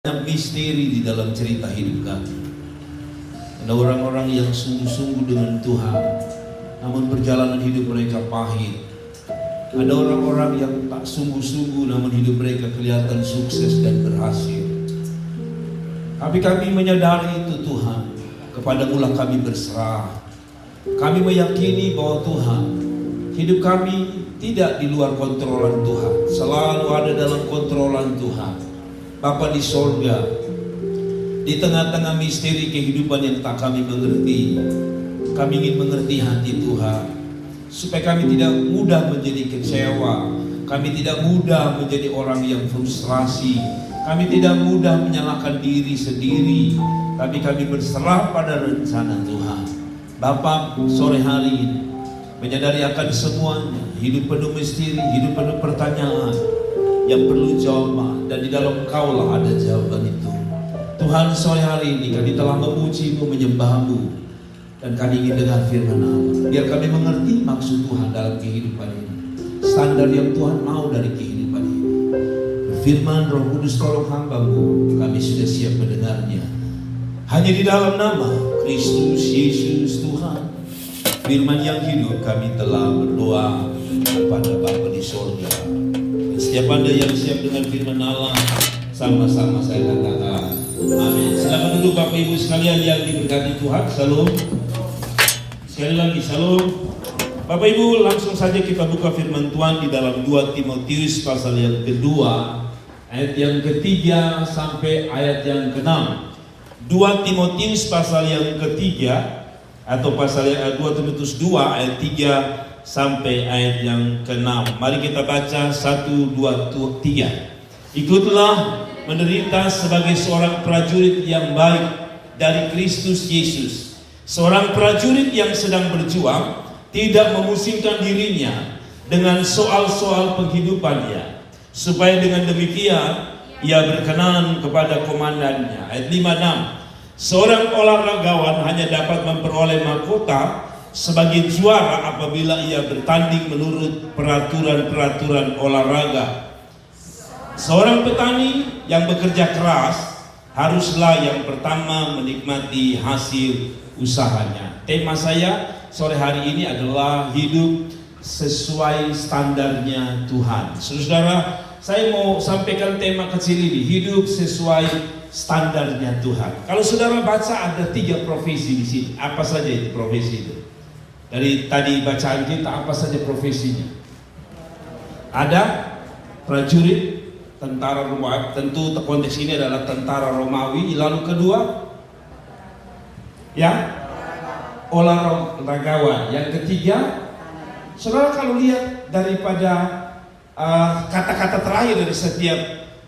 Banyak misteri di dalam cerita hidup kami. Ada orang-orang yang sungguh-sungguh dengan Tuhan, namun perjalanan hidup mereka pahit. Ada orang-orang yang tak sungguh-sungguh, namun hidup mereka kelihatan sukses dan berhasil. Tapi kami menyadari itu Tuhan, kepadamu-lah kami berserah. Kami meyakini bahwa Tuhan, hidup kami tidak di luar kontrolan Tuhan, selalu ada dalam kontrolan Tuhan. Bapa di sorga, di tengah-tengah misteri kehidupan yang tak kami mengerti, kami ingin mengerti hati Tuhan, supaya kami tidak mudah menjadi kecewa, kami tidak mudah menjadi orang yang frustrasi, kami tidak mudah menyalahkan diri sendiri, tapi kami berserah pada rencana Tuhan. Bapa, sore hari ini menyadari akan semuanya, hidup penuh misteri, hidup penuh pertanyaan yang perlu jawaban, dan di dalam Engkau-lah ada jawaban itu. Tuhan, sore hari ini kami telah memuji-Mu, menyembah-Mu, dan kami ingin dengar firman Allah. Biar kami mengerti maksud Tuhan dalam kehidupan ini, standar yang Tuhan mau dari kehidupan ini. Firman Roh Kudus, tolong hamba-Mu, kami sudah siap mendengarnya. Hanya di dalam nama Kristus Yesus Tuhan, firman yang hidup, kami telah berdoa kepada Bapa di sorga. Setiap Anda yang siap dengan firman Allah, sama-sama saya katakan amin. Silakan duduk Bapak Ibu sekalian yang diberkati Tuhan. Salam. Sekali lagi salam. Bapak Ibu, langsung saja kita buka firman Tuhan di dalam 2 Timotius pasal yang kedua, ayat yang ketiga sampai ayat yang ke-6. 2 Timotius pasal yang ketiga, atau pasal 2 Timotius 2 ayat 3 sampai ayat yang ke-6. Mari kita baca 1, 2, 3. Ikutlah menderita sebagai seorang prajurit yang baik dari Kristus Yesus, seorang prajurit yang sedang berjuang, tidak memusingkan dirinya dengan soal-soal penghidupannya, supaya dengan demikian ia berkenan kepada komandannya. Ayat 5-6. Seorang olahragawan hanya dapat memperoleh mahkota sebagai juara apabila ia bertanding menurut peraturan-peraturan olahraga. Seorang petani yang bekerja keras haruslah yang pertama menikmati hasil usahanya. Tema saya sore hari ini adalah hidup sesuai standarnya Tuhan. Saudara, saya mau sampaikan tema kecil ini, hidup sesuai standarnya Tuhan. Kalau saudara baca ada 3 profesi di sini. Apa saja itu profesi itu? Dari tadi bacaan kita, apa saja profesinya? Ada prajurit, tentara Romawi, tentu konteks ini adalah tentara Romawi. Lalu kedua, ya, olahragawan. Yang ketiga, saudara kalau lihat daripada kata-kata terakhir dari setiap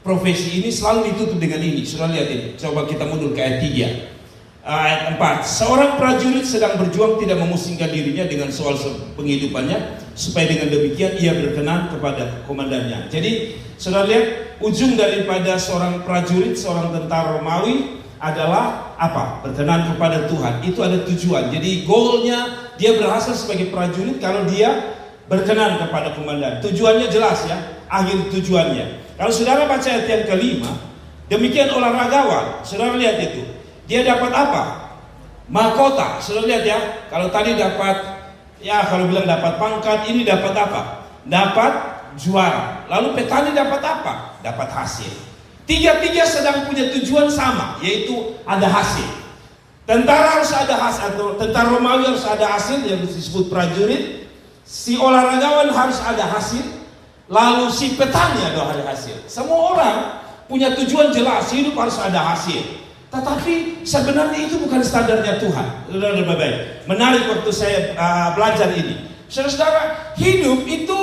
profesi ini selalu ditutup dengan ini. Saudara lihat ini, coba kita mundur ke ayat 3. Ayat 4. Seorang prajurit sedang berjuang tidak memusingkan dirinya dengan soal penghidupannya, supaya dengan demikian ia berkenan kepada komandannya. Jadi saudara lihat, ujung daripada seorang prajurit, seorang tentara Romawi adalah apa? Berkenan kepada Tuhan. Itu ada tujuan. Jadi goalnya dia berhasil sebagai prajurit kalau dia berkenan kepada komandan. Tujuannya jelas ya, akhir tujuannya. Kalau saudara baca ayat yang ke-5, demikian olahragawan. Saudara lihat itu, dia dapat apa? Mahkota. Saudara lihat ya, kalau tadi dapat, ya kalau bilang dapat pangkat, ini dapat apa? Dapat juara. Lalu petani dapat apa? Dapat hasil. Tiga-tiga sedang punya tujuan sama, yaitu ada hasil. Tentara harus ada hasil, atau tentara Romawi harus ada hasil yang disebut prajurit. Si olahragawan harus ada hasil. Lalu si petani ada hasil. Semua orang punya tujuan jelas, hidup harus ada hasil. Tetapi sebenarnya itu bukan standarnya Tuhan. Menarik waktu saya belajar ini. Saudara, hidup itu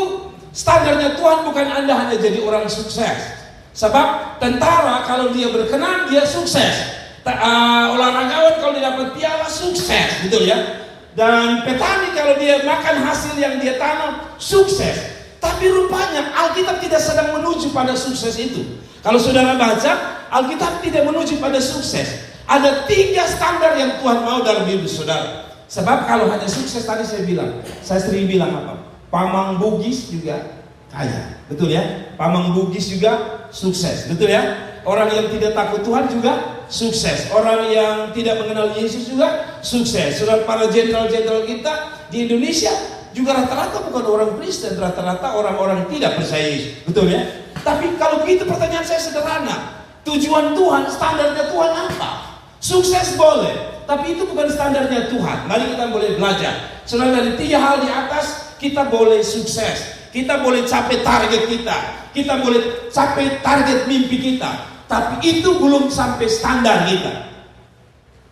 standarnya Tuhan bukan Anda hanya jadi orang sukses. Sebab tentara kalau dia berkenan dia sukses. Olahragawan kalau dia dapat piala sukses, betul ya. Dan petani kalau dia makan hasil yang dia tanam sukses. Tapi rupanya Alkitab tidak sedang menuju pada sukses itu. Kalau saudara baca, Alkitab tidak menuju pada sukses. Ada 3 standar yang Tuhan mau dalam hidup saudara. Sebab kalau hanya sukses, tadi saya sering bilang apa? Pamang Bugis juga kaya, betul ya? Pamang Bugis juga sukses, betul ya? orang yang tidak takut Tuhan juga sukses. Orang yang tidak mengenal Yesus juga sukses. Saudara, para jenderal-jenderal kita di Indonesia juga rata-rata bukan orang Kristen, rata-rata orang-orang tidak percaya Yesus. Betul ya? Tapi kalau begitu pertanyaan saya sederhana. Tujuan Tuhan, standarnya Tuhan apa? Sukses boleh, tapi itu bukan standarnya Tuhan. Mari kita boleh belajar. Saudara, dari 3 hal di atas kita boleh sukses. Kita boleh capai target kita. Kita boleh capai target mimpi kita. Tapi itu belum sampai standar kita.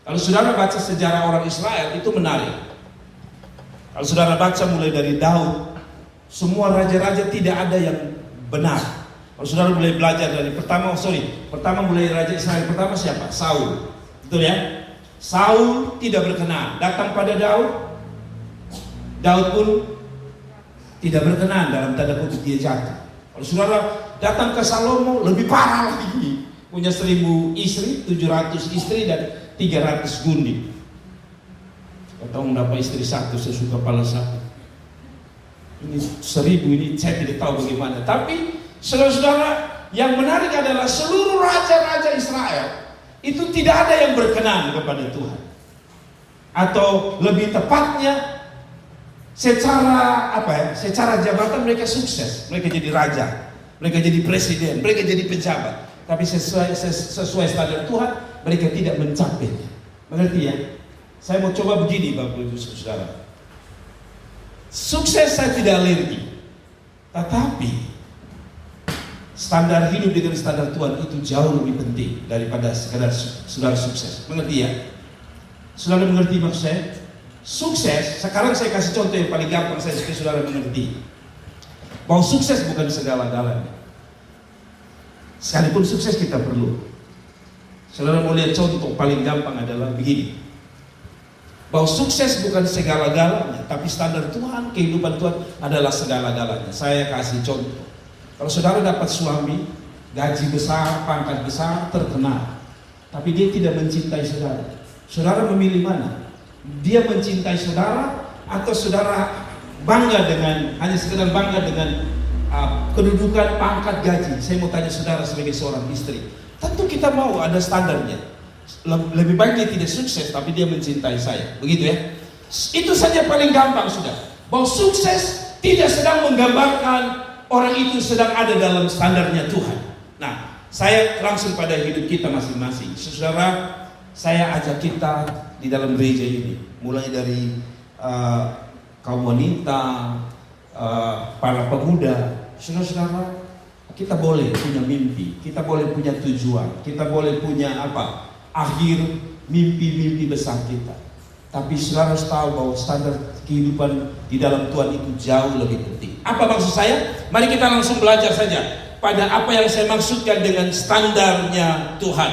Kalau saudara baca sejarah orang Israel, itu menarik. Kalau saudara baca mulai dari Daud, semua raja-raja tidak ada yang benar. Kalau saudara boleh belajar dari pertama mulai raja Israel pertama siapa? Saul. Betul ya? Saul tidak berkenan. Datang pada Daud. Daud pun tidak berkenan, dalam tanda kutip dia jatuh. Kalau saudara datang ke Salomo, lebih parah lagi. Punya 1000 istri, 700 istri dan 300 gundik. Atau mendapat istri satu sesuka kepala satu. Ini 1000 ini saya tidak tahu bagaimana. Tapi saudara-saudara, yang menarik adalah seluruh raja-raja Israel itu tidak ada yang berkenan kepada Tuhan. Atau lebih tepatnya secara secara jabatan mereka sukses, mereka jadi raja, mereka jadi presiden, mereka jadi pejabat. Tapi sesuai standar Tuhan, mereka tidak mencapainya. Mengerti ya? Saya mau coba begini, Bapak Ibu Saudara. Sukses saya tidak alergi, tetapi standar hidup dengan standar Tuhan itu jauh lebih penting daripada sekadar saudara sukses. Mengerti ya? Saudara mengerti maksud saya? Sukses, sekarang saya kasih contoh yang paling gampang saya supaya saudara mengerti. Bahwa sukses bukan segala-galanya. Sekalipun sukses kita perlu. Saudara mau lihat contoh paling gampang adalah begini. Bahwa sukses bukan segala-galanya, tapi standar Tuhan, kehidupan Tuhan adalah segala-galanya. Saya kasih contoh. Kalau saudara dapat suami, gaji besar, pangkat besar, terkenal, tapi dia tidak mencintai saudara. Saudara memilih mana? Dia mencintai saudara atau saudara bangga dengan, hanya sekedar bangga dengan kedudukan, pangkat, gaji? Saya mau tanya saudara sebagai seorang istri. Tentu kita mau ada standarnya. Lebih baik dia tidak sukses tapi dia mencintai saya. Begitu ya? Itu saja paling gampang sudah. Bahwa sukses tidak sedang menggambarkan orang itu sedang ada dalam standarnya Tuhan. Nah, saya langsung pada hidup kita masing-masing. Saudara, saya ajak kita di dalam gereja ini, mulai dari kaum wanita, para pemuda, saudara-saudara, kita boleh punya mimpi, kita boleh punya tujuan, kita boleh punya akhir mimpi-mimpi besar kita. Tapi saudara harus tahu bahwa standar kehidupan di dalam Tuhan itu jauh lebih penting. Apa maksud saya? Mari kita langsung belajar saja pada apa yang saya maksudkan dengan standarnya Tuhan.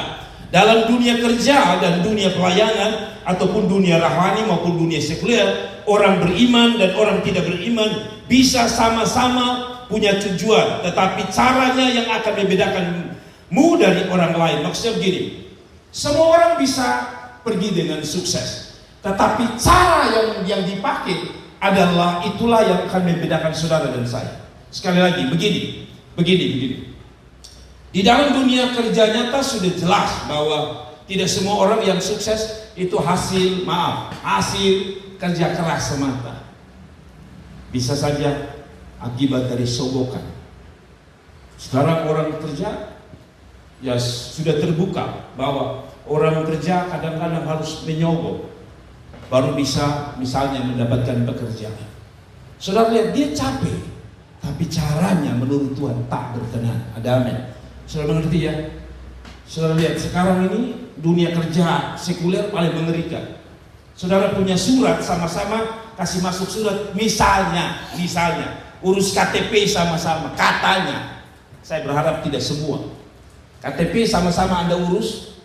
Dalam dunia kerja dan dunia pelayanan ataupun dunia rohani maupun dunia sekuler, orang beriman dan orang tidak beriman bisa sama-sama punya tujuan, tetapi caranya yang akan membedakanmu dari orang lain. Maksudnya begini, semua orang bisa pergi dengan sukses, tetapi cara yang dipakai adalah itulah yang akan membedakan saudara dan saya. Sekali lagi, begini. Di dalam dunia kerja nyata sudah jelas bahwa tidak semua orang yang sukses itu hasil kerja keras semata. Bisa saja akibat dari sogokan. Sekarang orang kerja ya sudah terbuka bahwa orang kerja kadang-kadang harus menyogok baru bisa misalnya mendapatkan pekerjaan. Saudara lihat dia capek, tapi caranya menurut Tuhan tak berkenan. Ada amin. Saudara mengerti ya? Saudara lihat sekarang ini dunia kerja sekuler paling mengerikan. Saudara punya surat sama-sama kasih masuk surat, misalnya urus KTP sama-sama, katanya. Saya berharap tidak semua. KTP sama-sama Anda urus,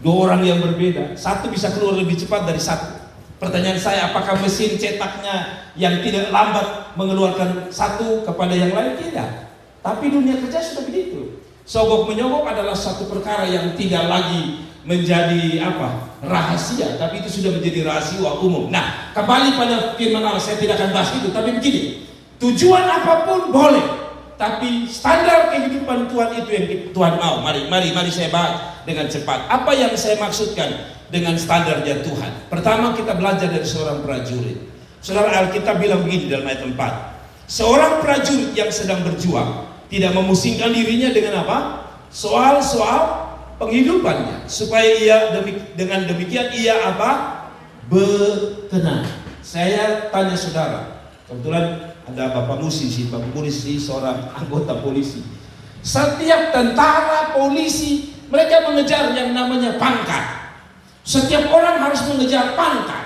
2 orang yang berbeda, satu bisa keluar lebih cepat dari satu. Pertanyaan saya, apakah mesin cetaknya yang tidak lambat mengeluarkan satu kepada yang lain? Tidak. Tapi dunia kerja sudah begitu. Sogok menyogok adalah satu perkara yang tidak lagi menjadi rahasia, tapi itu sudah menjadi rahasia umum. Nah, kembali pada firman Allah, saya tidak akan bahas itu, tapi begini, tujuan apapun boleh, tapi standar kehidupan Tuhan itu yang Tuhan mau. Mari saya bahas dengan cepat. Apa yang saya maksudkan dengan standarnya Tuhan? Pertama, kita belajar dari seorang prajurit. Saudara, Alkitab bilang begini dalam ayat 4. Seorang prajurit yang sedang berjuang tidak memusingkan dirinya dengan apa? Soal-soal penghidupannya, supaya dengan demikian ia apa? Berkenan. Saya tanya saudara, kebetulan ada bapak polisi, seorang anggota polisi. Setiap tentara, polisi, mereka mengejar yang namanya pangkat. Setiap orang harus mengejar pangkat.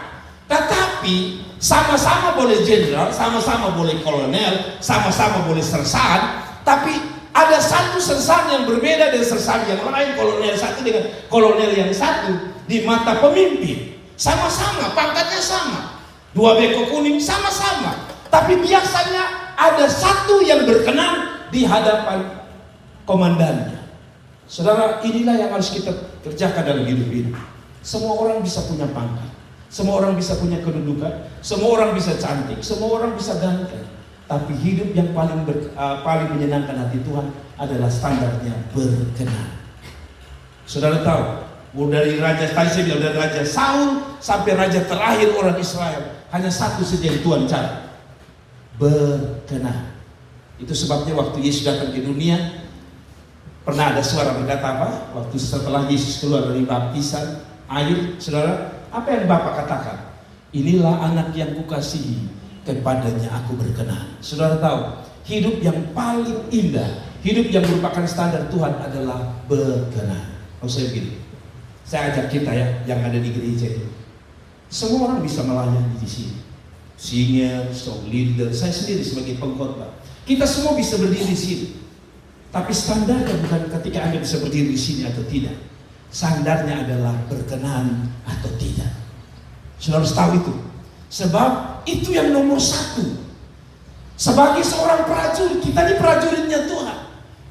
Tetapi sama-sama boleh jenderal, sama-sama boleh kolonel, sama-sama boleh sersan. Tapi ada satu sersan yang berbeda dengan sersan yang lain, kolonel satu dengan kolonel yang satu di mata pemimpin. Sama-sama, pangkatnya sama. 2 beko kuning sama-sama. Tapi biasanya ada satu yang berkenan di hadapan komandannya. Saudara, inilah yang harus kita kerjakan dalam hidup ini. Semua orang bisa punya pangkat. Semua orang bisa punya kedudukan. Semua orang bisa cantik. Semua orang bisa ganteng. Tapi hidup yang paling menyenangkan hati Tuhan adalah standarnya berkenan. Saudara tahu, dari raja, tadi saya bilang dari raja Saul sampai raja terakhir orang Israel, hanya satu saja yang Tuhan cari, berkenan. Itu sebabnya waktu Yesus datang ke dunia, pernah ada suara berkata apa? Waktu setelah Yesus keluar dari baptisan air, saudara, apa yang Bapak katakan? Inilah anak yang kukasihi, kepadanya aku berkenan. Saudara tahu, hidup yang paling indah, hidup yang merupakan standar Tuhan adalah berkenan. Oh, saya begini, saya ajak kita ya, yang ada di gereja ini. Semua orang bisa melayani di sini. Senior, song leader, saya sendiri sebagai pengkhotbah. Kita semua bisa berdiri di sini. Tapi standarnya bukan ketika Anda bisa berdiri di sini atau tidak. Standarnya adalah berkenan atau tidak. Saudara harus tahu itu. Sebab itu yang nomor satu. Sebagai seorang prajurit, kita ini prajuritnya Tuhan.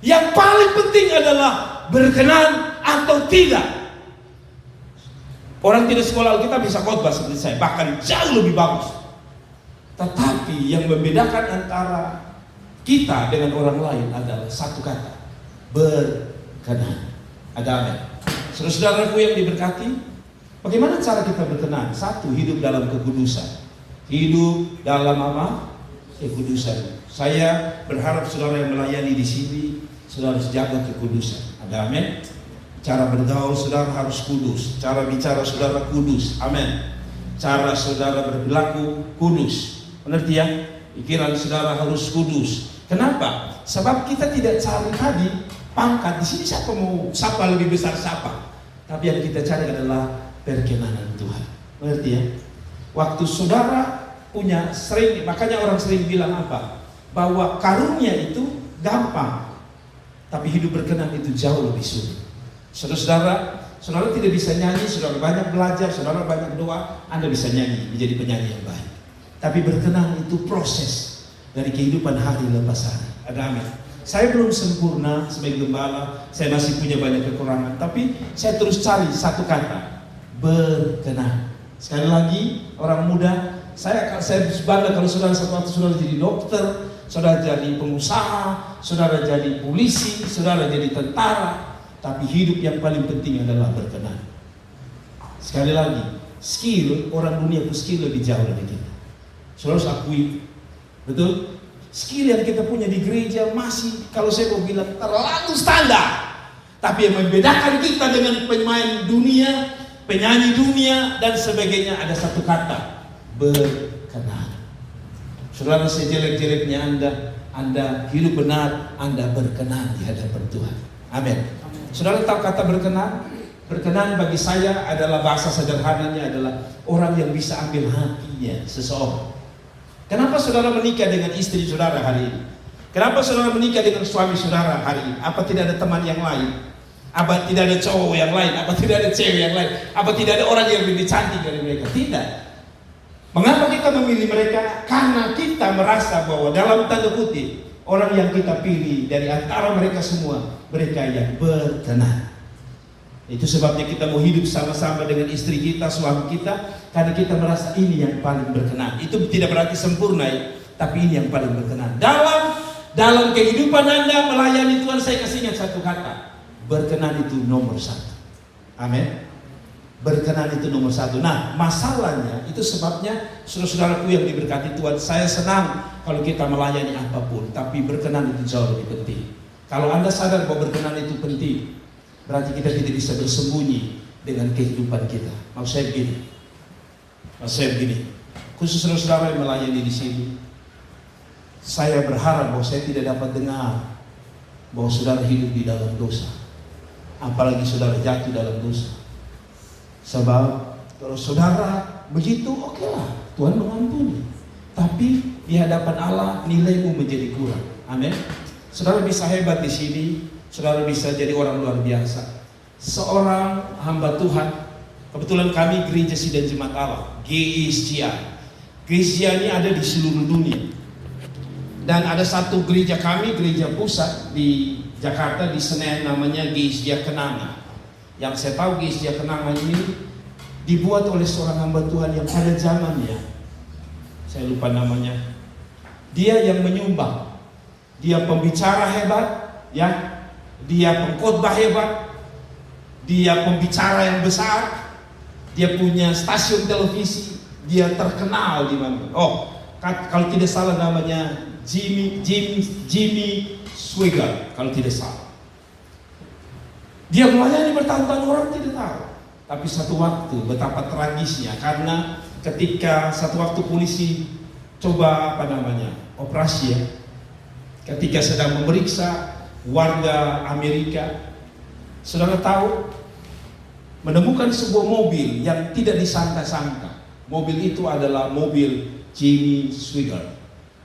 Yang paling penting adalah berkenan atau tidak. Orang tidak sekolah Alkitab bisa khotbah seperti saya, bahkan jauh lebih bagus. Tetapi yang membedakan antara kita dengan orang lain adalah satu kata, berkenan. Ada amin. Saudara-saudaraku yang diberkati, bagaimana cara kita berkenan? Satu, hidup dalam kekudusan. Hidup dalam apa? Kekudusan. Saya berharap saudara yang melayani di sini, saudara harus jaga kekudusan. Ada amin. Cara bergaul saudara harus kudus. Cara bicara saudara kudus. Amin. Cara saudara berperilaku kudus. Mengerti ya? Pikiran saudara harus kudus. Kenapa? Sebab kita tidak cari tadi pangkat. Di sini siapa lebih besar siapa? Tapi yang kita cari adalah perkenanan Tuhan. Mengerti ya? Waktu saudara punya makanya orang sering bilang apa? Bahwa karunia itu gampang, tapi hidup berkenan itu jauh lebih sulit. Saudara tidak bisa nyanyi, saudara banyak belajar, saudara banyak doa, Anda bisa nyanyi, menjadi penyanyi yang baik. Tapi berkenan itu proses dari kehidupan hari lepas hari. Ada amin. Saya belum sempurna sebagai gembala, saya masih punya banyak kekurangan, tapi saya terus cari satu kata, berkenan. Sekali lagi, orang muda, saya bangga kalau saudara jadi dokter, saudara jadi pengusaha, saudara jadi polisi, saudara jadi tentara. Tapi hidup yang paling penting adalah berkenan. Sekali lagi, skill, orang dunia itu skill lebih jauh dari kita. Saudara harus akui, betul? Skill yang kita punya di gereja masih, kalau saya mau bilang, terlalu standar. Tapi yang membedakan kita dengan pemain dunia, penyanyi dunia, dan sebagainya ada satu kata, berkenan. Saudara, sejelek-jeleknya Anda hidup benar, Anda berkenan di hadapan Tuhan. Amin. Saudara tahu kata berkenan? Berkenan bagi saya adalah bahasa sederhananya adalah orang yang bisa ambil hatinya seseorang. Kenapa saudara menikah dengan istri saudara hari ini? Kenapa saudara menikah dengan suami saudara hari ini? Apa tidak ada teman yang lain? Apa tidak ada cowok yang lain? Apa tidak ada cewek yang lain? Apa tidak ada orang yang lebih cantik dari mereka? Tidak. Mengapa kita memilih mereka? Karena kita merasa bahwa dalam tanda kutip orang yang kita pilih dari antara mereka semua, mereka yang berkenan. Itu sebabnya kita mau hidup sama-sama dengan istri kita, suami kita, karena kita merasa ini yang paling berkenan. Itu tidak berarti sempurna ya, tapi ini yang paling berkenan. Dalam dalam kehidupan Anda melayani Tuhan, saya kasih ingat satu kata. Berkenan itu nomor satu. Amin. Berkenan itu nomor satu. Nah, masalahnya itu sebabnya saudara-saudaraku yang diberkati Tuhan, saya senang kalau kita melayani apapun, tapi berkenan itu jauh lebih penting. Kalau Anda sadar bahwa berkenan itu penting, berarti kita tidak bisa bersembunyi dengan kehidupan kita. Maksud saya begini, khusus saudara-saudara yang melayani di sini, saya berharap bahwa saya tidak dapat dengar bahwa saudara hidup di dalam dosa, apalagi saudara jatuh dalam dosa. Sebab kalau saudara begitu, oke lah, Tuhan mengampuni. Tapi di hadapan Allah nilaimu menjadi kurang. Amin. Saudara bisa hebat di sini, saudara bisa jadi orang luar biasa. Seorang hamba Tuhan, kebetulan kami Gereja Sidang Jemaat Allah, GISJA. GISJA ini ada di seluruh dunia. Dan ada satu gereja kami, gereja pusat di Jakarta, di Senen, namanya GISJA Kenanga. Yang saya tahu GISJA Kenanga ini dibuat oleh seorang hamba Tuhan yang pada zamannya, saya lupa namanya, dia yang menyumbang, dia pembicara hebat, ya, dia pengkhotbah hebat, dia pembicara yang besar, dia punya stasiun televisi, dia terkenal di mana. Oh, kalau tidak salah namanya Jimmy Swaggart, kalau tidak salah. Dia melayani bertahun-tahun, orang tidak tahu. Tapi satu waktu betapa tragisnya, karena ketika satu waktu polisi coba operasi, ya, ketika sedang memeriksa warga Amerika, saudara tahu, menemukan sebuah mobil yang tidak disangka-sangka. Mobil itu adalah mobil Jimmy Swaggart,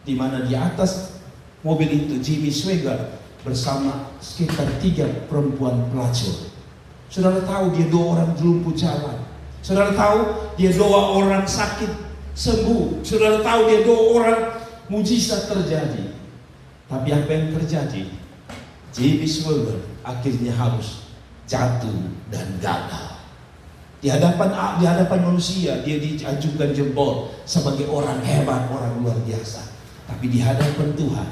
di mana di atas mobil itu Jimmy Swaggart bersama sekitar 3 perempuan pelacur. Saudara tahu dia 2 orang lumpuh jalan. Saudara tahu dia 2 orang sakit sembuh. Saudara tahu dia 2 orang mujizat terjadi. Tapi apa yang terjadi? Jimmy Swaggart akhirnya harus jatuh dan gagal. Di hadapan manusia dia diajukan jempol sebagai orang hebat, orang luar biasa. Tapi di hadapan Tuhan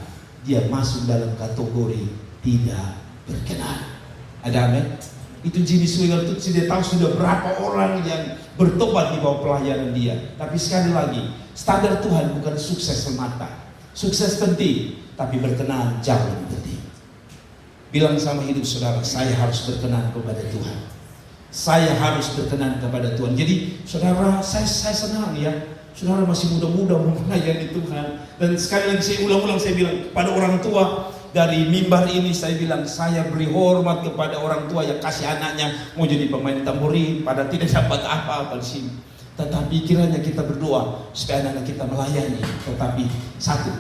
dia masuk dalam kategori tidak berkenan. Ada amin? Itu Jimmy Swaggart itu tidak tahu sudah berapa orang yang bertobat di bawah pelayanan dia. Tapi sekali lagi, standar Tuhan bukan sukses semata. Sukses penting, tapi berkenan jauh lebih penting. Bilang sama hidup saudara, saya harus berkenan kepada Tuhan. Saya harus berkenan kepada Tuhan. Jadi saudara, saya senang ya, saudara masih muda-muda melayani Tuhan. Dan sekali lagi saya ulang-ulang, saya bilang kepada orang tua dari mimbar ini, saya bilang saya beri hormat kepada orang tua yang kasih anaknya mau jadi pemain tamborin, pada tidak dapat apa-apa di sini. Tetapi kiranya kita berdoa supaya anak-anak kita melayani. Tetapi satu,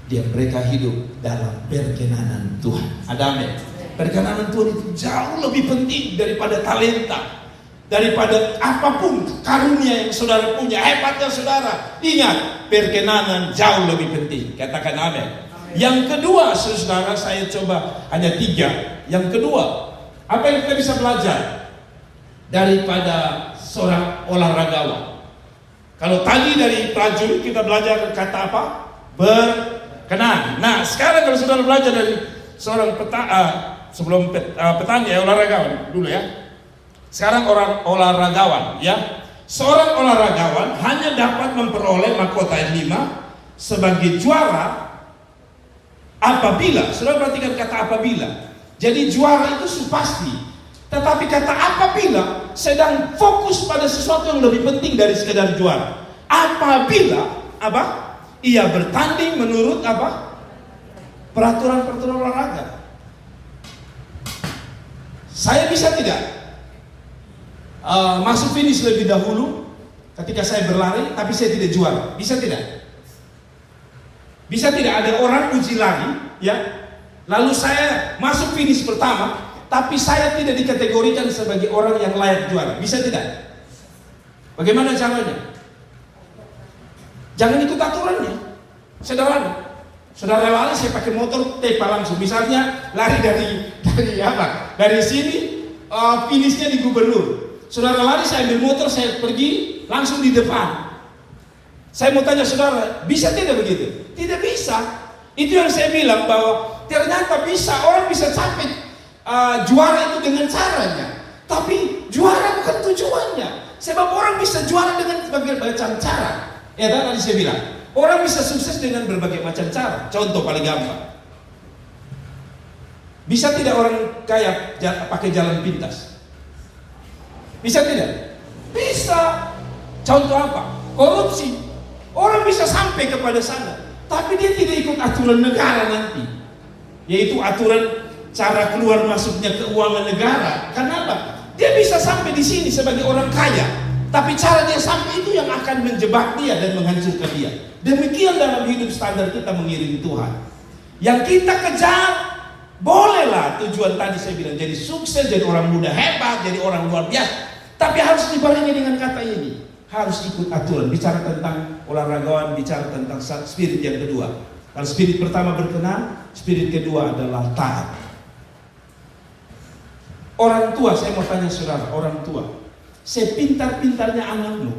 mereka hidup dalam berkenanan Tuhan. Ada amin. Berkenanan Tuhan itu jauh lebih penting daripada talenta, daripada apapun karunia yang saudara punya, hebatnya saudara. Ingat, berkenanan jauh lebih penting. Katakan amin. Yang kedua, saudara, saya coba hanya 3. Yang kedua, apa yang kita bisa belajar daripada seorang olahragawan? Kalau tadi dari prajurit kita belajar kata apa? Berkenan. Nah, sekarang kalau saudara belajar dari seorang petani, olahragawan dulu ya. Sekarang orang olahragawan ya. Seorang olahragawan hanya dapat memperoleh mahkota yang 5 sebagai juara apabila, saudara perhatikan kata apabila. Jadi juara itu sudah pasti. Tetapi kata apabila sedang fokus pada sesuatu yang lebih penting dari sekedar juara. Apabila apa? Ia bertanding menurut apa? Peraturan-peraturan olahraga. Saya bisa tidak masuk finish lebih dahulu ketika saya berlari, tapi saya tidak juara? Bisa tidak? Bisa tidak? Ada orang uji lari, ya, lalu saya masuk finish pertama, tapi saya tidak dikategorikan sebagai orang yang layak juara. Bisa tidak? Bagaimana caranya? Jangan ikut aturannya. Sederhana. Saudara lari, saya pakai motor, tepa langsung. Misalnya lari dari apa? Dari sini, finishnya di Gubernur. Saudara lari, saya ambil motor, saya pergi langsung di depan. Saya mau tanya saudara, bisa tidak begitu? Tidak bisa. Itu yang saya bilang bahwa ternyata orang bisa sampai juara itu dengan caranya. Tapi juara bukan tujuannya. Sebab orang bisa juara dengan berbagai macam cara. Ya kan tadi saya bilang, orang bisa sukses dengan berbagai macam cara. Contoh paling gampang. Bisa tidak orang kaya pakai jalan pintas? Bisa tidak? Bisa. Contoh apa? Korupsi. Orang bisa sampai kepada sana, tapi dia tidak ikut aturan negara nanti, yaitu aturan cara keluar masuknya keuangan negara. Kenapa? Dia bisa sampai di sini sebagai orang kaya, tapi cara dia sampai itu yang akan menjebak dia dan menghancurkan dia. Demikian dalam hidup standar kita mengiringi Tuhan. Yang kita kejar, bolehlah tujuan tadi saya bilang, jadi sukses, jadi orang muda hebat, jadi orang luar biasa. Tapi harus dibarengi dengan kata ini, harus ikut aturan. Bicara tentang olahragawan, bicara tentang spirit yang kedua. Kalau spirit pertama berkenan, spirit kedua adalah taat. Orang tua, saya mau tanya saudara, orang tua, sepintar-pintarnya anakmu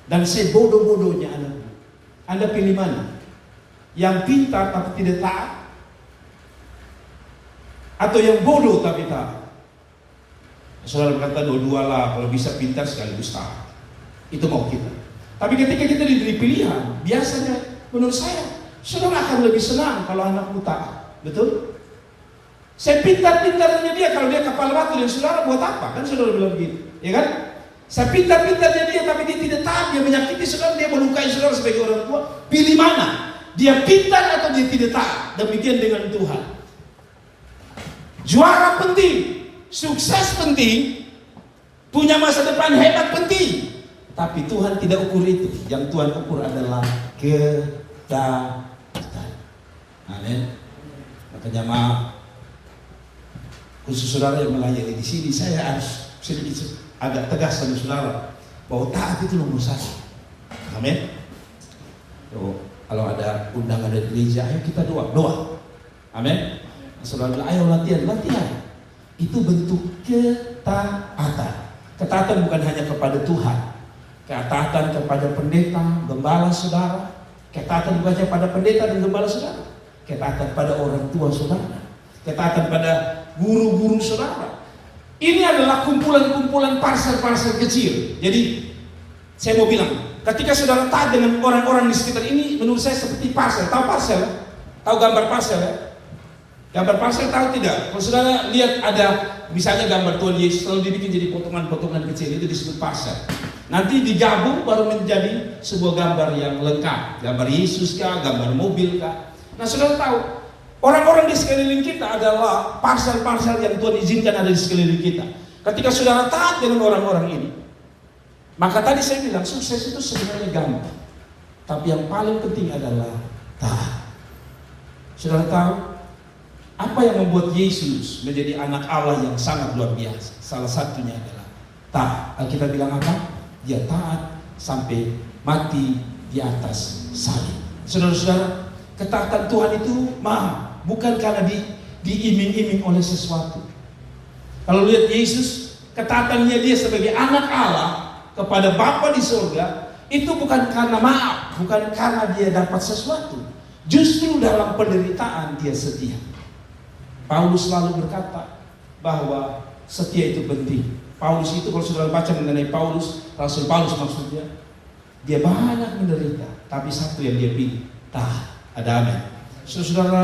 dan sebodoh-bodohnya anakmu, Anda pilih mana? Yang pintar tapi tidak taat, atau yang bodoh tapi taat? Saudara berkata dua-dua lah, kalau bisa pintar sekaligus taat. Itu mau kita. Tapi ketika kita diberi pilihan, biasanya menurut saya, saudara akan lebih senang kalau anakmu taat. Betul? Saya pintar-pintarnya dia, kalau dia kepala batu dan saudara buat apa? Kan saudara bilang begitu, ya kan? Saya pintar-pintarnya dia, tapi dia tidak taat, dia menyakiti saudara, dia melukai saudara sebagai orang tua. Pilih mana? Dia pintar atau dia tidak taat? Demikian dengan Tuhan. Juara penting, sukses penting, punya masa depan hebat penting. Tapi Tuhan tidak ukur itu. Yang Tuhan ukur adalah ketaatan. Amin. Makanya maaf, khusus saudara yang melayani di sini, saya harus sedikit agak tegas sama saudara bahwa taat itu nomor satu. Amin. Kalau ada undangan dari gereja, ayo kita doa. Amin. Saudara bilang, ayo latihan. Itu bentuk ketaatan. Ketaatan bukan hanya kepada Tuhan, ketaatan kepada pendeta, gembala saudara, ketaatan bukan hanya pada pendeta dan gembala saudara, ketaatan pada orang tua saudara, ketaatan pada guru-guru saudara. Ini adalah kumpulan-kumpulan parsel-parsel kecil. Jadi saya mau bilang, ketika saudara taat dengan orang-orang di sekitar ini, menurut saya seperti parsel. Tahu parsel? Tahu gambar parsel ya? Gambar parsel tahu tidak? Kalau saudara lihat ada misalnya gambar Tuhan Yesus, selalu dibikin jadi potongan-potongan kecil, itu disebut parsel. Nanti digabung baru menjadi sebuah gambar yang lengkap. Gambar Yesus kah, gambar mobil kah. Nah saudara tahu, orang-orang di sekeliling kita adalah parsel-parsel yang Tuhan izinkan ada di sekeliling kita. Ketika saudara taat dengan orang-orang ini, maka tadi saya bilang sukses itu sebenarnya gampang. Tapi yang paling penting adalah taat. Saudara tahu, apa yang membuat Yesus menjadi anak Allah yang sangat luar biasa? Salah satunya adalah taat. Alkitab bilang apa? Dia taat sampai mati di atas salib. Saudara-saudara, ketaatan Tuhan itu mahal, bukan karena diiming-iming oleh sesuatu. Kalau lihat Yesus, ketaatannya dia sebagai anak Allah kepada Bapa di surga, itu bukan karena maaf, bukan karena dia dapat sesuatu. Justru dalam penderitaan dia setia. Paulus selalu berkata bahwa setia itu penting. Paulus itu, kalau saudara baca mengenai Paulus, Rasul Paulus maksudnya, dia banyak menderita, tapi satu yang dia pilih, taat. Ada amin. Saudara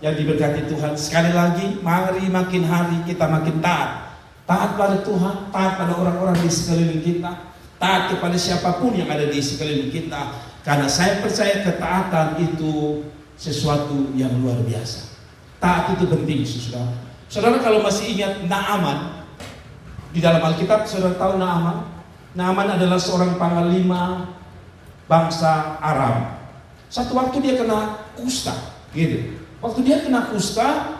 yang diberkati Tuhan, sekali lagi, mari makin hari kita makin taat. Taat pada Tuhan, taat pada orang-orang di sekeliling kita, taat kepada siapapun yang ada di sekeliling kita. Karena saya percaya ketaatan itu sesuatu yang luar biasa. Taat itu penting, saudara. Saudara kalau masih ingat Naaman, di dalam Alkitab saudara tahu Naaman? Naaman adalah seorang panglima bangsa Aram. Satu waktu dia kena kusta, gitu. Waktu dia kena kusta,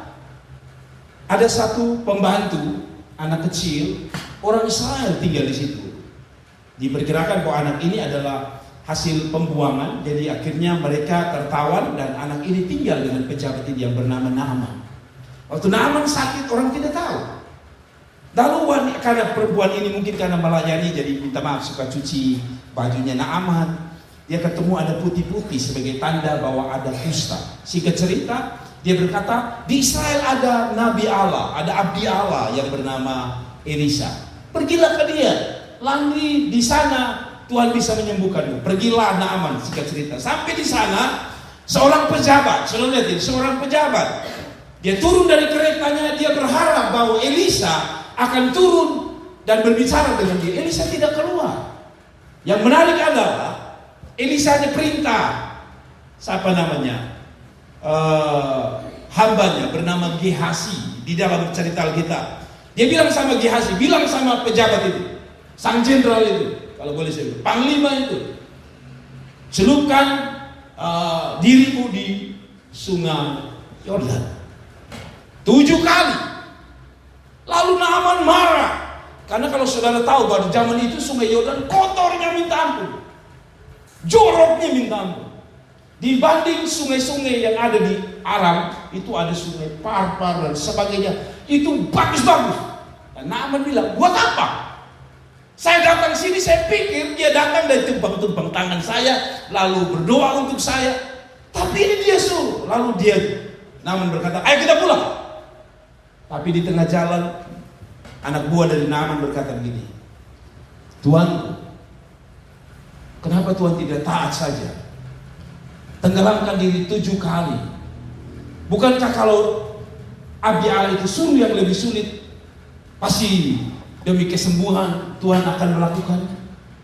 ada satu pembantu, anak kecil, orang Israel tinggal di situ. Diperkirakan bahwa anak ini adalah hasil pembuangan, jadi akhirnya mereka tertawan dan anak ini tinggal dengan pejabat yang bernama Naaman. Waktu Naaman sakit, orang tidak tahu. Lalu karena perempuan ini mungkin karena melayani, jadi minta maaf suka cuci bajunya Naaman. dia ketemu ada putih-putih sebagai tanda bahwa ada kusta. Singkat cerita, dia berkata, di Israel ada Nabi Allah, ada Abdi Allah yang bernama Elisa. Pergilah ke dia, lalu di sana Tuhan bisa menyembuhkanmu. Pergilah Naaman, singkat cerita. Sampai di sana, seorang pejabat, saudara lihat ini, seorang pejabat. Dia turun dari keretanya, dia berharap bahwa Elisa akan turun dan berbicara dengan dia. Elisa tidak keluar. Yang menarik adalah Elisa ada perintah, siapa namanya, hambanya bernama Gehasi di dalam cerita Alkitab. Dia bilang sama Gehasi, bilang sama pejabat itu, sang jenderal itu, kalau boleh saya bilang, panglima itu, celupkan dirimu di sungai Yordan 7 kali. Lalu Naaman marah, karena kalau saudara tahu bahwa zaman itu sungai Yordan kotornya minta ampun, joroknya minta ampun. Dibanding sungai-sungai yang ada di Aram, itu ada sungai Parpar dan sebagainya, itu bagus-bagus. Dan Naaman bilang, buat apa? Saya datang sini, saya pikir dia datang dan tumpang-tumpang tangan saya, lalu berdoa untuk saya. Tapi ini dia suruh. Lalu dia, Naaman berkata, ayo kita pulang. Tapi di tengah jalan, anak buah dari Naaman berkata begini, Tuan, kenapa Tuhan tidak taat saja? Tenggelamkan diri 7 kali. Bukankah kalau Abdi Allah itu suruh yang lebih sulit, pasti demi kesembuhan Tuhan akan melakukan?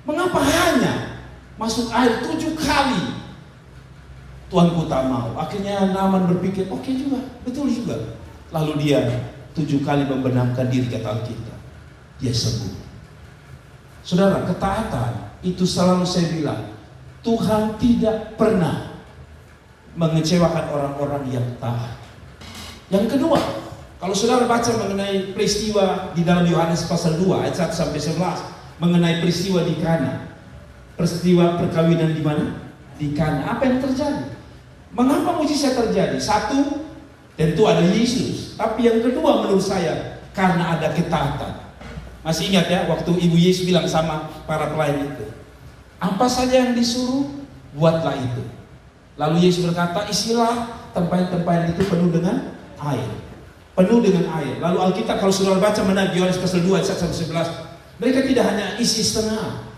Mengapa hanya masuk air 7 kali? Tuanku tak mau. Akhirnya Naaman berpikir, oke juga, betul juga. Lalu dia 7 kali membenamkan diri, kata Alkitab, dia sembuh. Saudara, ketaatan itu selalu saya bilang, Tuhan tidak pernah mengecewakan orang-orang yang taat. Yang kedua, kalau saudara baca mengenai peristiwa di dalam Yohanes pasal 2 ayat 1 sampai 11 mengenai peristiwa di Kana, peristiwa perkawinan di mana? Di Kana. Apa yang terjadi? Mengapa mujizat terjadi? Satu, tentu ada Yesus. Tapi yang kedua menurut saya, karena ada ketaatan. Masih ingat ya waktu Ibu Yesus bilang sama para pelayan itu, apa saja yang disuruh, buatlah itu. Lalu Yesus berkata, isilah tempayan-tempayan itu penuh dengan air. Penuh dengan air. Lalu Alkitab kalau saudara baca mengenai Yohanes pasal 2 ayat 1 sampai 11, mereka tidak hanya isi setengah.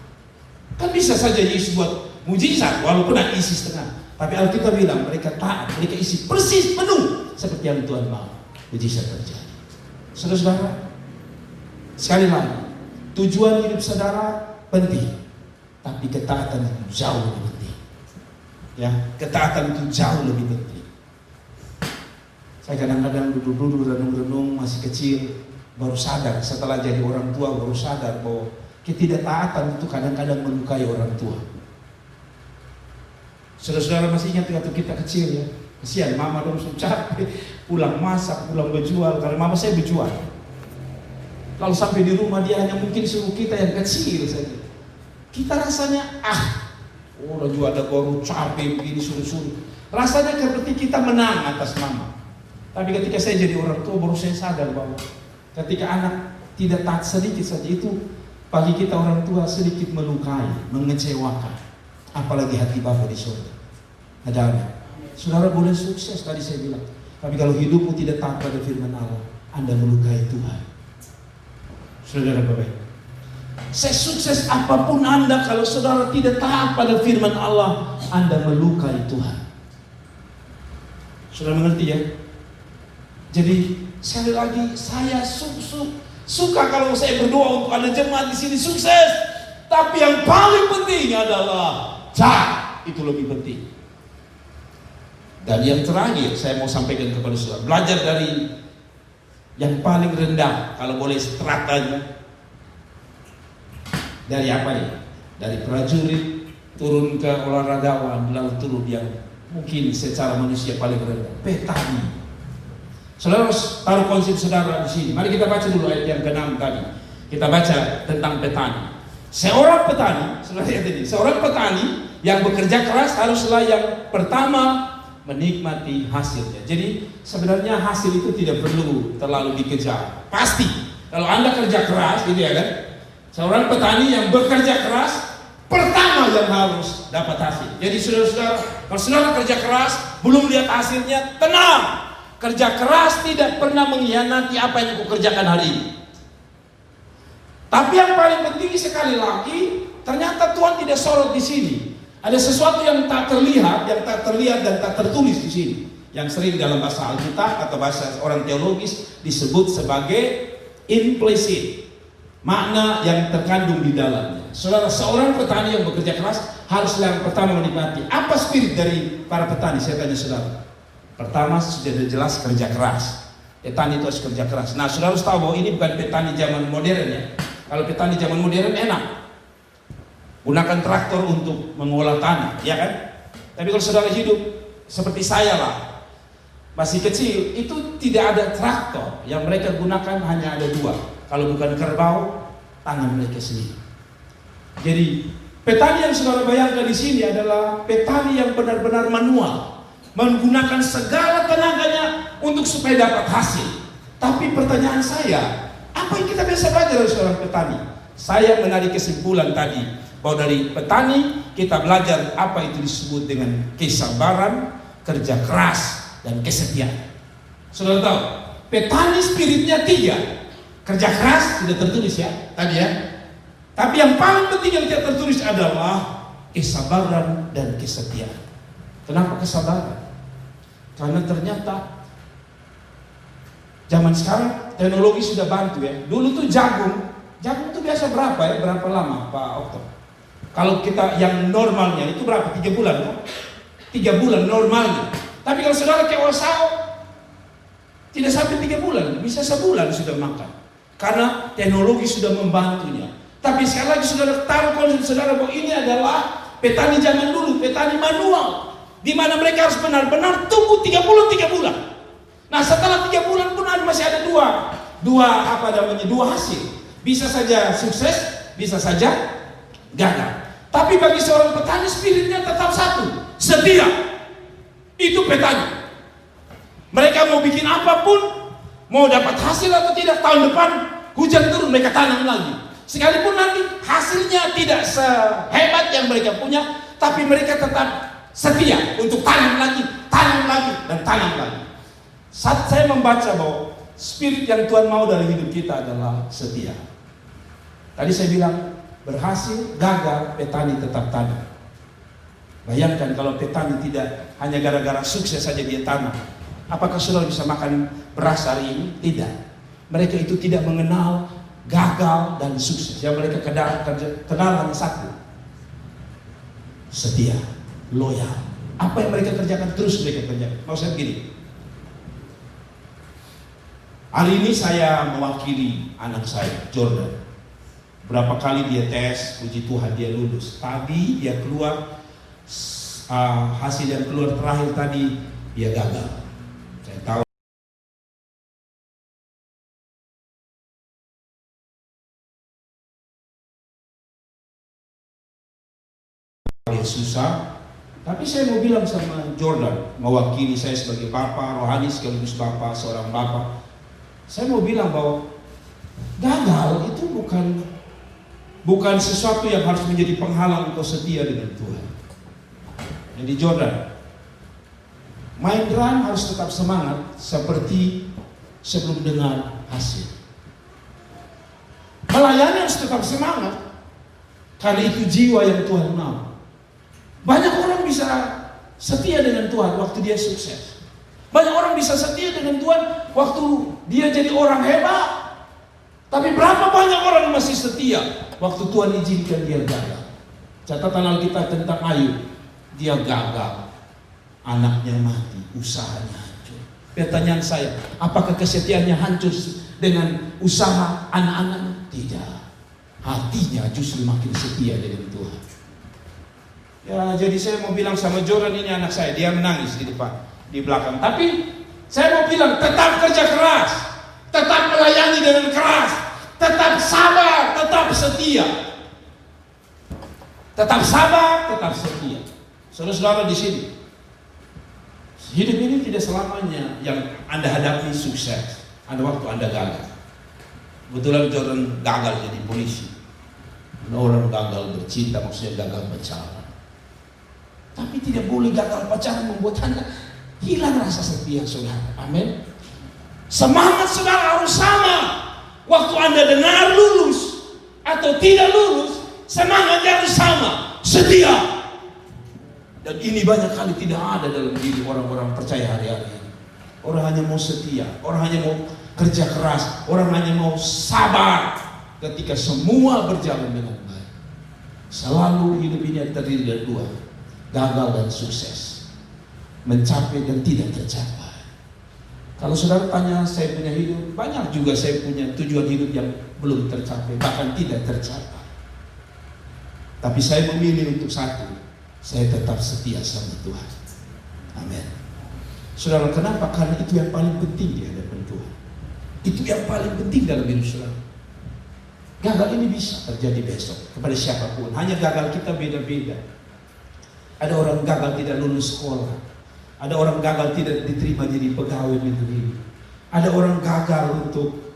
Kan bisa saja Yesus buat mujizat walaupun ada isi setengah. Tapi Alkitab bilang mereka taat, mereka isi persis penuh seperti yang Tuhan mau. Mujizat terjadi. Saudara-saudara, sekali lagi, tujuan hidup saudara penting, tapi ketaatan itu jauh lebih penting. Ya, ketaatan itu jauh lebih penting. Saya kadang-kadang duduk-duduk renung-renung masih kecil, baru sadar setelah jadi orang tua, baru sadar bahwa ketidaktaatan itu kadang-kadang melukai orang tua. Saudara-saudara masih ingat waktu kita kecil ya, kesian mama dong capek, pulang masak, pulang berjual, karena mama saya berjual. Lalu sampai di rumah dia hanya mungkin suruh kita yang kecil saja. Kita rasanya orang juga ada baru capek begini suruh-suruh. Rasanya seperti kita menang atas mama. Tapi ketika saya jadi orang tua baru saya sadar bahwa ketika anak tidak taat sedikit saja itu bagi kita orang tua sedikit melukai, mengecewakan. Apalagi hati Bapa di surga. Ada saudara boleh sukses tadi saya bilang. Tapi kalau hidupmu tidak taat pada firman Allah, Anda melukai Tuhan. Saudara baik. Sesukses apapun Anda, kalau saudara tidak taat pada firman Allah, Anda melukai Tuhan. Saudara mengerti ya? Jadi sekali lagi saya suka kalau saya berdoa untuk ada jemaat di sini sukses. Tapi yang paling penting adalah itu lebih penting. Dan yang terakhir saya mau sampaikan kepada saudara, belajar dari yang paling rendah, kalau boleh stratanya. Dari apa ya? Dari prajurit turun ke olahragawan, lalu turun yang mungkin secara manusia paling rendah, petani. Saudara harus taruh konsep saudara di sini. Mari kita baca dulu ayat yang ke-6 tadi. Kita baca tentang petani. Seorang petani, saudara lihat ini, seorang petani yang bekerja keras haruslah yang pertama menikmati hasilnya. Jadi sebenarnya hasil itu tidak perlu terlalu dikejar. Pasti kalau Anda kerja keras, gitu ya kan? Seorang petani yang bekerja keras, pertama yang harus dapat hasil. Jadi saudara-saudara, kalau saudara kerja keras belum lihat hasilnya, tenang. Kerja keras tidak pernah mengkhianati apa yang kau kerjakan hari ini. Tapi yang paling penting sekali lagi, ternyata Tuhan tidak sorot di sini. Ada sesuatu yang tak terlihat, dan tak tertulis di sini. Yang sering dalam bahasa Alkitab atau bahasa orang teologis disebut sebagai implicit. Makna yang terkandung di dalamnya. Saudara, seorang petani yang bekerja keras harus yang pertama menikmati. Apa spirit dari para petani? Saya tanya saudara. Pertama, sudah jelas kerja keras. Petani itu harus kerja keras. Nah, saudara harus tahu bahwa ini bukan petani zaman modern ya. Kalau petani zaman modern enak, gunakan traktor untuk mengolah tanah, ya kan? Tapi kalau saudara hidup seperti saya lah, masih kecil, itu tidak ada traktor. Yang mereka gunakan hanya ada dua. Kalau bukan kerbau, tangan mereka sendiri. Jadi petani yang saudara bayangkan di sini adalah petani yang benar-benar manual, menggunakan segala tenaganya untuk supaya dapat hasil. Tapi pertanyaan saya, apa yang kita bisa belajar dari seorang petani? Saya menarik kesimpulan tadi bahwa dari petani kita belajar apa itu disebut dengan kesabaran, kerja keras, dan kesetiaan. Saudara tahu, petani spiritnya 3. Kerja keras tidak tertulis ya tadi ya. Tapi yang paling penting yang tidak tertulis adalah kesabaran dan kesetiaan. Kenapa kesabaran? Karena ternyata zaman sekarang teknologi sudah bantu ya. Dulu tuh jagung tuh biasa berapa ya? Berapa lama Pak Okto? Kalau kita yang normalnya itu berapa? 3 bulan kan? 3 bulan normalnya. Tapi kalau saudara kayak Osao tidak sampai 3 bulan, bisa sebulan sudah makan. Karena teknologi sudah membantunya. Tapi sekali lagi saudara taruh konsep saudara bahwa ini adalah petani zaman dulu, petani manual, di mana mereka harus benar-benar tunggu 3 bulan. Nah setelah 3 bulan pun masih ada dua hasil. Bisa saja sukses, bisa saja gagal. Tapi bagi seorang petani spiritnya tetap satu, setia. Itu petani. Mereka mau bikin apapun, mau dapat hasil atau tidak, tahun depan hujan turun mereka tanam lagi. Sekalipun nanti hasilnya tidak sehebat yang mereka punya, tapi mereka tetap setia untuk tanam lagi, dan tanam lagi. Saat saya membaca bahwa spirit yang Tuhan mau dari hidup kita adalah setia. Tadi saya bilang, berhasil, gagal, petani tetap tanam. Bayangkan kalau petani tidak hanya gara-gara sukses saja dia tanam. Apakah saudara bisa makan beras hari ini? Tidak. Mereka itu tidak mengenal gagal dan sukses. Yang mereka kenal hanya satu. Setia, loyal. Apa yang mereka kerjakan terus mereka kerjakan. Mau saya begini. Hari ini saya mewakili anak saya, Jordan. Berapa kali dia tes, puji Tuhan dia lulus. Tadi dia keluar, hasil yang keluar terakhir tadi dia gagal. Saya tahu dia susah, tapi saya mau bilang sama Jordan, mewakili saya sebagai bapak rohani sekaligus bapak, seorang bapak. Saya mau bilang bahwa gagal itu bukan sesuatu yang harus menjadi penghalang engkau setia dengan Tuhan. Jadi Jordan, main drum harus tetap semangat seperti sebelum dengar hasil. Melayani harus tetap semangat karena itu jiwa yang Tuhan mau. Banyak orang bisa setia dengan Tuhan waktu dia sukses. Banyak orang bisa setia dengan Tuhan waktu dia jadi orang hebat. Tapi berapa banyak orang yang masih setia waktu Tuhan izinkan dia gagal. Catatan Alkitab tentang Ayub, dia gagal, anaknya mati, usahanya hancur. Pertanyaan saya, apakah kesetiaannya hancur dengan usaha anak-anaknya? Tidak. Hatinya justru makin setia dengan Tuhan. Ya, jadi saya mau bilang sama Jordan, ini anak saya, dia menangis di depan, di belakang. Tapi saya mau bilang, tetap kerja keras, tetap melayani dengan keras, tetap sabar, tetap setia. Tetap sabar, tetap setia. Saudara-saudara di sini, hidup ini tidak selamanya yang Anda hadapi sukses. Ada waktu Anda gagal. Kebetulan Jordan gagal jadi polisi. Orang gagal bercinta maksudnya gagal pacaran. Tapi tidak boleh gagal pacaran membuat Anda hilang rasa setia, saudara. Amin. Semangat saudara harus sama. Waktu Anda dengar lulus atau tidak lulus, semangatnya harus sama, setia. Dan ini banyak kali tidak ada dalam diri orang-orang percaya hari-hari ini. Orang hanya mau setia, orang hanya mau kerja keras, orang hanya mau sabar ketika semua berjalan dengan baik. Selalu hidup ini terdiri dari dua, gagal dan sukses, mencapai dan tidak tercapai. Kalau saudara tanya saya punya hidup, banyak juga saya punya tujuan hidup yang belum tercapai, bahkan tidak tercapai. Tapi saya memilih untuk satu, saya tetap setia sama Tuhan. Amin. Saudara, kenapa? Karena itu yang paling penting di hadapan Tuhan. Itu yang paling penting dalam hidup saudara. Gagal ini bisa terjadi besok kepada siapapun. Hanya gagal kita beda-beda. Ada orang gagal tidak lulus sekolah. Ada orang gagal tidak diterima jadi pegawai negeri. Ada orang gagal untuk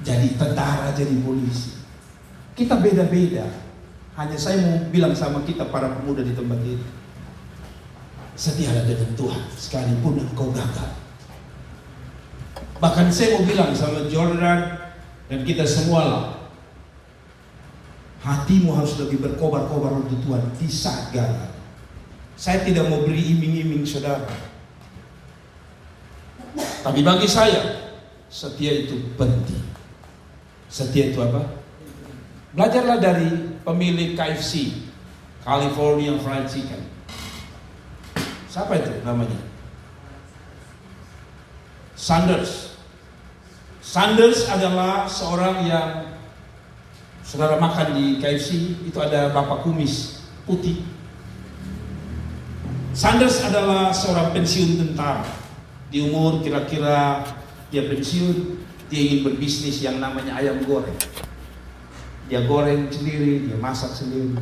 jadi tentara, jadi polisi. Kita beda-beda. Hanya saya mau bilang sama kita para pemuda di tempat ini, setialah dengan Tuhan sekalipun engkau gagal. Bahkan saya mau bilang sama Jordan dan kita semua lah, hatimu harus lebih berkobar-kobar untuk Tuhan di saat gagal. Saya tidak mau beri iming-iming saudara, tapi bagi saya setia itu penting. Setia itu apa? Belajarlah dari pemilik KFC, California Fried Chicken. Siapa itu namanya? Sanders. Sanders adalah seorang yang saudara makan di KFC, itu ada bapak kumis putih. Sanders adalah seorang pensiun tentara. Di umur kira-kira dia pensiun, dia ingin berbisnis yang namanya ayam goreng. Dia goreng sendiri, dia masak sendiri.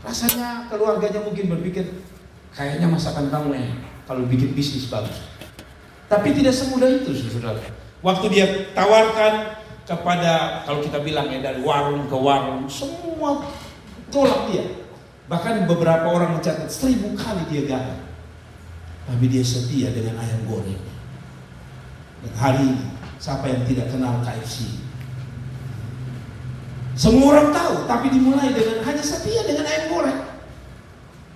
Rasanya keluarganya mungkin berpikir, kayaknya masakan kamu enak kalau bikin bisnis bagus. Tapi tidak semudah itu, saudara. Waktu dia tawarkan kepada, kalau kita bilang ya dari warung ke warung, semua tolak dia. Bahkan beberapa orang mencatat 1000 kali dia gagal. Tapi dia setia dengan ayam goreng. Dan hari ini, siapa yang tidak kenal KFC? Semua orang tahu, tapi dimulai dengan hanya setia dengan ayam goreng.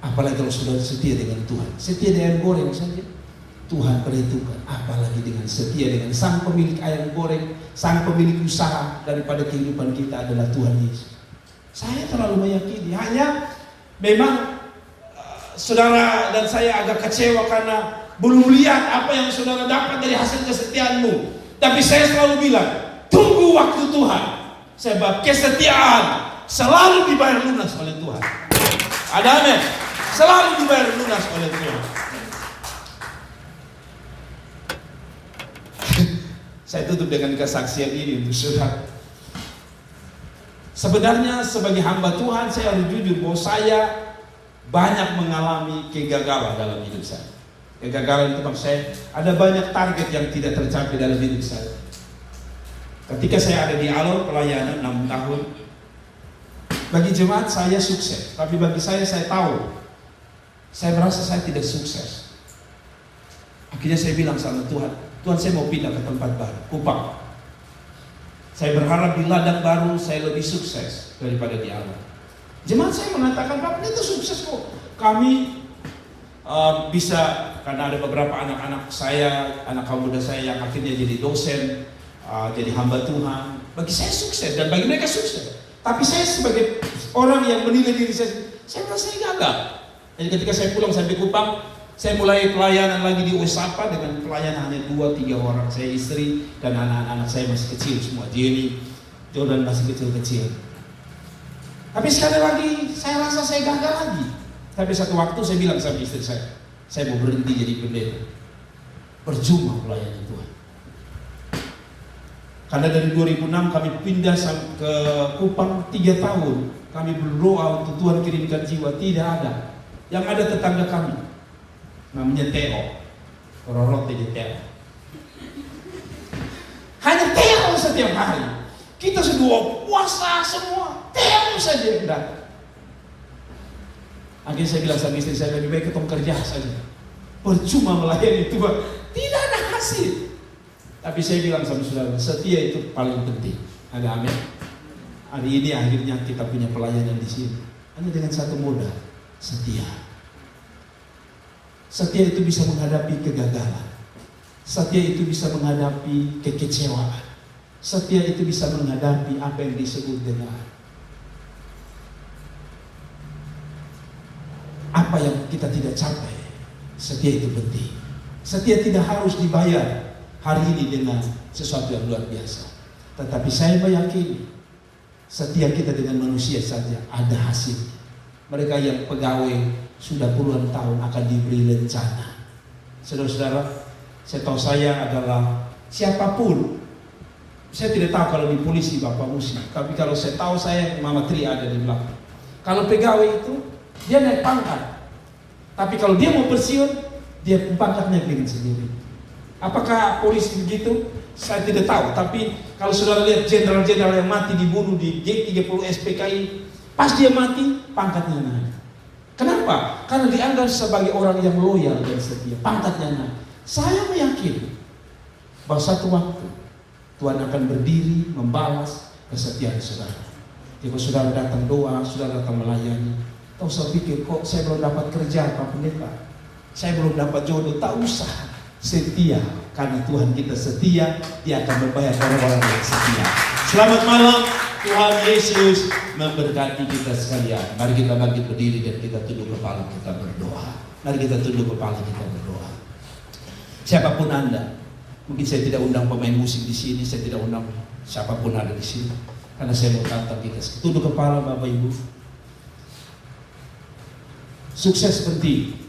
Apalagi kalau sudah setia dengan Tuhan, setia dengan ayam goreng saja Tuhan perhitungkan, apalagi dengan setia dengan sang pemilik ayam goreng, sang pemilik usaha daripada kehidupan kita adalah Tuhan Yesus. Saya terlalu meyakini, hanya memang saudara dan saya agak kecewa karena belum lihat apa yang saudara dapat dari hasil kesetiaanmu. Tapi saya selalu bilang, tunggu waktu Tuhan, sebab kesetiaan selalu dibayar lunas oleh Tuhan. Ada amin? Selalu dibayar lunas oleh Tuhan. Saya tutup dengan kesaksian ini untuk saudara. Sebenarnya sebagai hamba Tuhan saya harus jujur bahwa saya banyak mengalami kegagalan dalam hidup saya. Kegagalan itu maksud saya ada banyak target yang tidak tercapai dalam hidup saya. Ketika saya ada di Alor pelayanan 6 tahun, bagi jemaat saya sukses, tapi bagi saya tahu, saya merasa saya tidak sukses. Akhirnya saya bilang sama Tuhan, Tuhan saya mau pindah ke tempat baru, Kupang. Saya berharap di ladang baru saya lebih sukses daripada di Alor. Jemaat saya mengatakan, Bapak itu sukses kok. Kami bisa, karena ada beberapa anak-anak saya, anak kaum muda saya yang akhirnya jadi dosen, jadi hamba Tuhan. Bagi saya sukses dan bagi mereka sukses. Tapi saya sebagai orang yang menilai diri saya merasa saya gagal. Jadi ketika saya pulang sampai Kupang, saya mulai pelayanan lagi di Osapa dengan pelayanan hanya 2-3 orang. Saya istri dan anak-anak saya masih kecil semua. Jenny, Jordan masih kecil-kecil. Tapi sekali lagi saya rasa saya gagal lagi. Tapi satu waktu saya bilang sama istri saya mau berhenti jadi pendeta. Percuma pelayanan Tuhan. Karena dari 2006 kami pindah ke Kupang 3 tahun. Kami berdoa untuk Tuhan kirimkan jiwa, tidak ada. Yang ada tetangga kami, namanya Teo, Rorote di Teo. Hanya Teo setiap hari. Kita sedua puasa semua, temu saja yang datang. Akhirnya saya bilang sama istri saya, lebih baik ketemu kerja saja. Percuma melayani Tuhan, tidak ada hasil. Tapi saya bilang sama saudara, setia itu paling penting. Ada amin. Hari ini akhirnya kita punya pelayanan di sini. Hanya dengan satu modal, setia. Setia itu bisa menghadapi kegagalan. Setia itu bisa menghadapi kekecewaan. Setia itu bisa menghadapi apa yang disebut dengan apa yang kita tidak capai. Setia itu penting. Setia tidak harus dibayar hari ini dengan sesuatu yang luar biasa. Tetapi saya meyakini setia kita dengan manusia saja ada hasil. Mereka yang pegawai sudah puluhan tahun akan diberi rencana. Saudara-saudara, setahu saya adalah siapapun. Saya tidak tahu kalau di polisi Bapak Musi, tapi kalau saya tahu saya Mama Tri ada di belakang. Kalau pegawai itu dia naik pangkat, tapi kalau dia mau pensiun dia pangkat naik dengan sendiri. Apakah polisi begitu? Saya tidak tahu. Tapi kalau saudara lihat jenderal-jenderal yang mati dibunuh di G30 SPKI, pas dia mati pangkatnya naik. Kenapa? Karena dianggap sebagai orang yang loyal dan setia. Pangkatnya naik. Saya meyakini bahwa satu waktu Tuhan akan berdiri membalas kesetiaan saudara. Jika saudara datang doa, saudara datang melayani, tak usah pikir kok saya belum dapat kerja Pak Pendeta, saya belum dapat jodoh. Tak usah, setia. Karena Tuhan kita setia, Dia akan membayar orang-orang yang setia. Selamat malam, Tuhan Yesus memberkati kita sekalian. Mari kita bangkit berdiri dan kita tunduk kepala kita berdoa. Mari kita tunduk kepala kita berdoa. Siapapun Anda, mungkin saya tidak undang pemain musik di sini, saya tidak undang siapapun ada di sini, karena saya mau tantang kita. Tunduk kepala Bapak Ibu. Sukses penting.